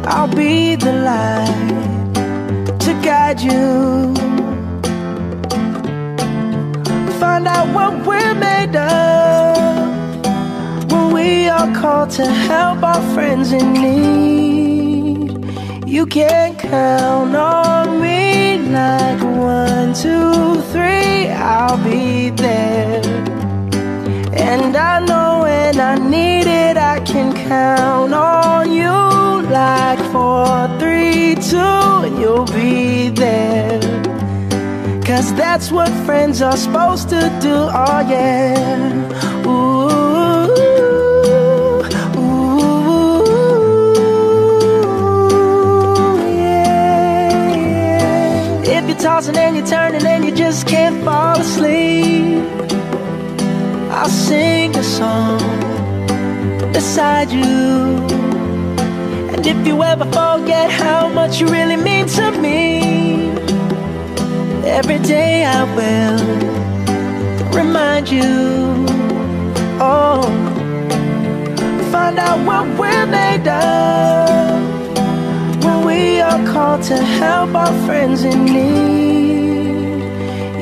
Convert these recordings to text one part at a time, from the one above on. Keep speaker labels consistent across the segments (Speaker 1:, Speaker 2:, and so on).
Speaker 1: I'll be the light to guide you. Find out what we're made of when we are called to help our friends in need. You can count on me like 1, 2, 3, I'll be there. And I know when I need it, I can count on you like 4, 3, 2, and you'll be there. 'Cause that's what friends are supposed to do, oh yeah. Ooh, ooh, yeah, yeah. If you're tossing and you're turning and you just can't fall asleep, I'll sing a song beside you. And if you ever forget how much you really mean to me, every day I will remind you. Oh, find out what we're made of when we are called to help our friends in need.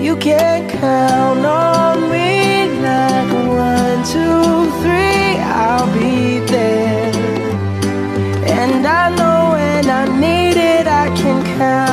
Speaker 1: You can count on me like 1, 2, 3, I'll be there. And I know when I need it, I can count